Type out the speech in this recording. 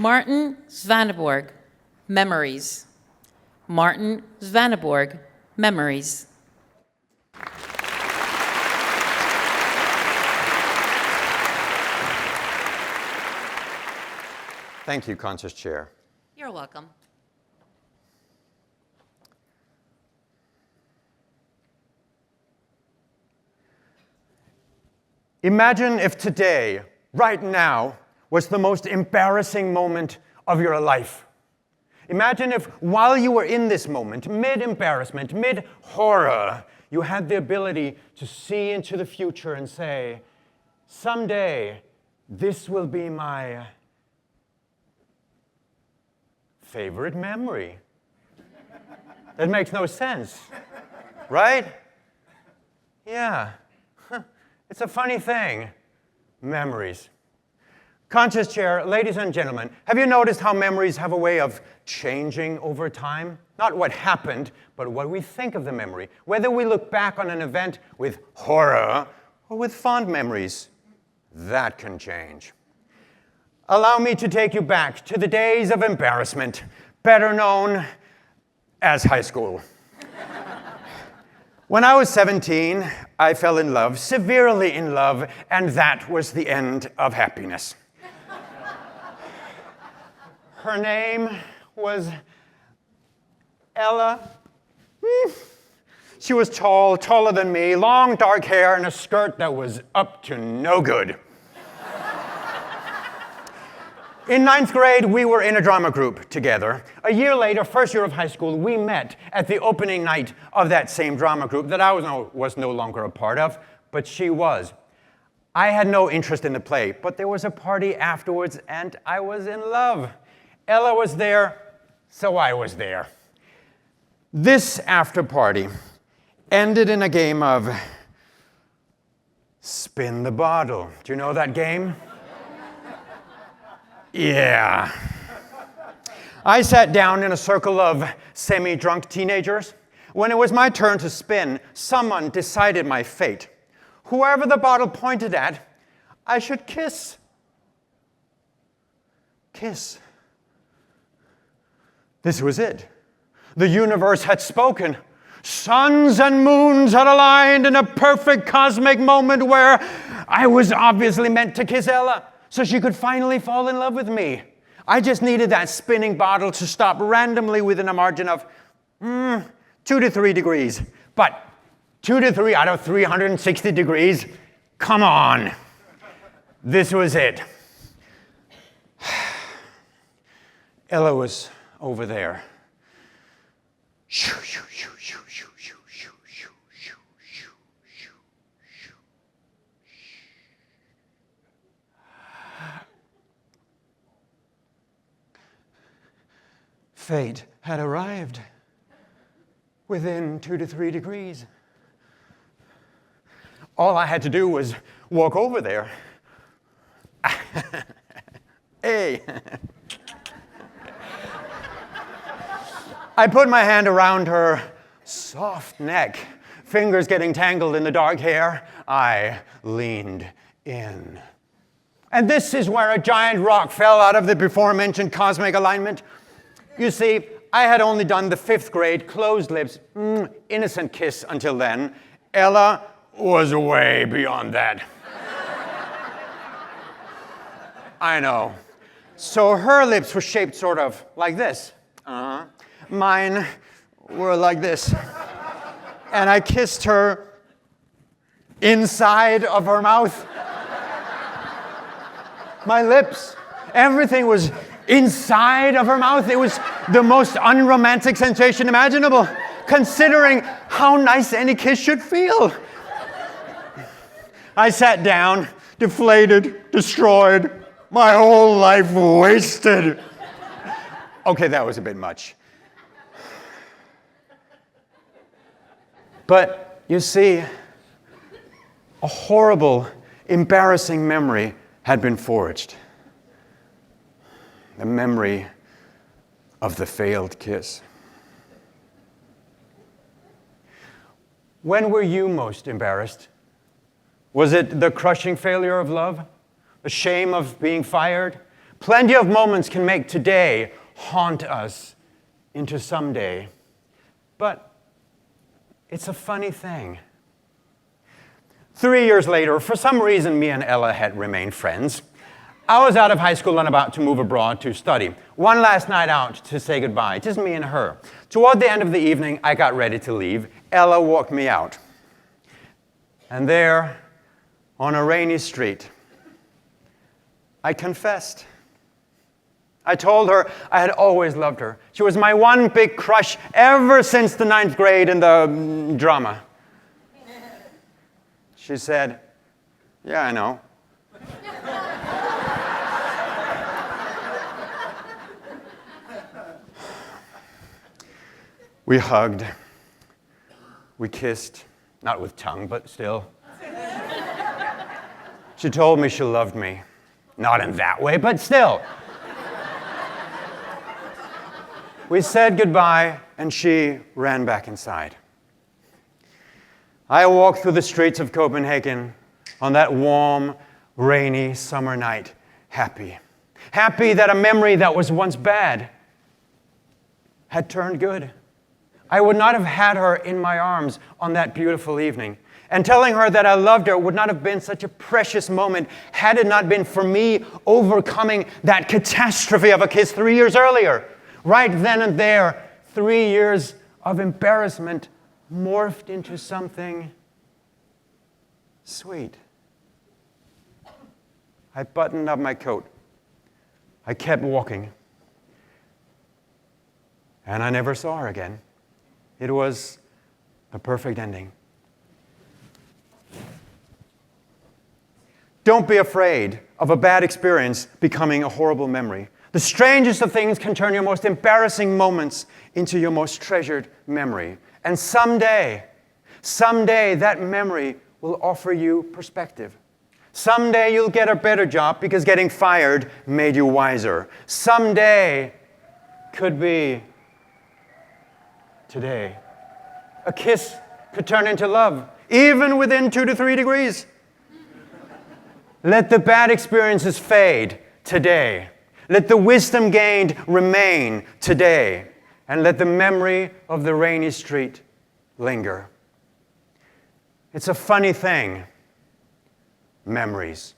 Martin Svaneborg, Memories. Martin Svaneborg, Memories. Thank you, Contest Chair. You're welcome. Imagine if today, right now, was the most embarrassing moment of your life. Imagine if, while you were in this moment, mid-embarrassment, mid-horror, you had the ability to see into the future and say, someday, this will be my favorite memory. That makes no sense, right? Yeah. It's a funny thing, memories. Contest Chair, ladies and gentlemen, have you noticed how memories have a way of changing over time? Not what happened, but what we think of the memory. Whether we look back on an event with horror or with fond memories, that can change. Allow me to take you back to the days of embarrassment, better known as high school. When I was 17, I fell in love, severely in love, and that was the end of happiness. Her name was Ella. She was tall, taller than me, long dark hair, and a skirt that was up to no good. In 9th grade, we were in a drama group together. A year later, first year of high school, we met at the opening night of that same drama group that I was no longer a part of, but she was. I had no interest in the play, but there was a party afterwards, and I was in love. Ella was there, so I was there. This after party ended in a game of spin the bottle. Do you know that game? Yeah. I sat down in a circle of semi-drunk teenagers. When it was my turn to spin, someone decided my fate. Whoever the bottle pointed at, I should kiss. Kiss. This was it. The universe had spoken. Suns and moons had aligned in a perfect cosmic moment where I was obviously meant to kiss Ella, so she could finally fall in love with me. I just needed that spinning bottle to stop randomly within a margin of 2 to 3 degrees. But 2 to 3 out of 360 degrees, come on. This was it. Ella was over there. Fate had arrived within 2 to 3 degrees. All I had to do was walk over there. Hey. I put my hand around her soft neck, fingers getting tangled in the dark hair. I leaned in. And this is where a giant rock fell out of the before-mentioned cosmic alignment. You see, I had only done the 5th grade closed lips, innocent kiss until then. Ella was way beyond that. I know. So her lips were shaped sort of like this. Mine were like this. And I kissed her inside of her mouth. My lips, everything was inside of her mouth. It was the most unromantic sensation imaginable, considering how nice any kiss should feel. I sat down, deflated, destroyed, my whole life wasted. Okay, that was a bit much. But you see, a horrible, embarrassing memory had been forged. The memory of the failed kiss. When were you most embarrassed? Was it the crushing failure of love? The shame of being fired? Plenty of moments can make today haunt us into someday. But it's a funny thing. 3 years later, for some reason, me and Ella had remained friends. I was out of high school and about to move abroad to study. One last night out to say goodbye, just me and her. Toward the end of the evening, I got ready to leave. Ella walked me out. And there, on a rainy street, I confessed. I told her I had always loved her. She was my one big crush ever since the 9th grade in the drama. She said, "Yeah, I know." We hugged. We kissed. Not with tongue, but still. She told me she loved me. Not in that way, but still. We said goodbye, and she ran back inside. I walked through the streets of Copenhagen on that warm, rainy summer night, happy. Happy that a memory that was once bad had turned good. I would not have had her in my arms on that beautiful evening. And telling her that I loved her would not have been such a precious moment had it not been for me overcoming that catastrophe of a kiss 3 years earlier. Right then and there, 3 years of embarrassment morphed into something sweet. I buttoned up my coat. I kept walking. And I never saw her again. It was a perfect ending. Don't be afraid of a bad experience becoming a horrible memory. The strangest of things can turn your most embarrassing moments into your most treasured memory. And someday that memory will offer you perspective. Someday you'll get a better job because getting fired made you wiser. Someday could be today. A kiss could turn into love, even within 2 to 3 degrees. Let the bad experiences fade today. Let the wisdom gained remain today. And let the memory of the rainy street linger. It's a funny thing, memories.